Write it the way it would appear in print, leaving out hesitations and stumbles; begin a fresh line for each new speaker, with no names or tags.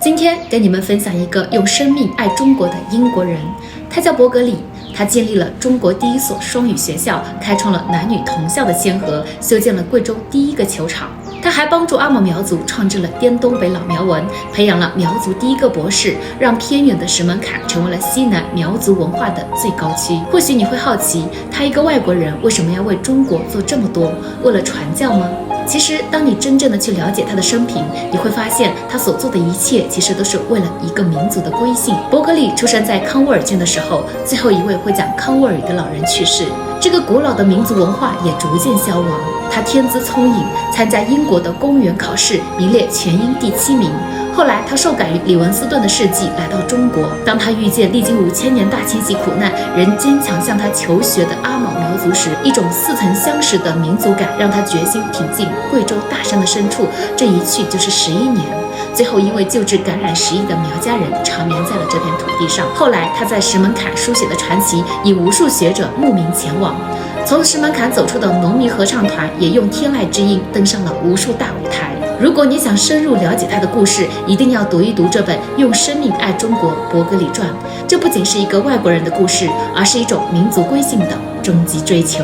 今天跟你们分享一个用生命爱中国的英国人，他叫伯格里。他建立了中国第一所双语学校，开创了男女同校的先河，修建了贵州第一个球场。他还帮助阿蒙苗族创制了滇东北老苗文，培养了苗族第一个博士，让偏远的石门坎成为了西南苗族文化的最高区。或许你会好奇，他一个外国人为什么要为中国做这么多？为了传教吗？其实，当你真正的去了解他的生平，你会发现他所做的一切其实都是为了一个民族的归信。伯格里出生在康沃尔郡的时候，最后一位会讲康沃尔语的老人去世，这个古老的民族文化也逐渐消亡。他天资聪颖，参加英国的公务员考试，名列全英第7名。后来，他受感于李文斯顿的事迹，来到中国。当他遇见历经5000年大迁徙苦难，仍坚强向他求学的阿毛苗族时，一种似曾相识的民族感让他决心挺进贵州大山的深处。这一去就是11年。最后因为救治感染10亿的苗家人，长眠在了这片土地上。后来他在石门坎书写的传奇，以无数学者慕名前往。从石门坎走出的农民合唱团，也用天籁之音登上了无数大舞台。如果你想深入了解他的故事，一定要读一读这本《用生命爱中国伯格里传》。这不仅是一个外国人的故事，而是一种民族归信的终极追求。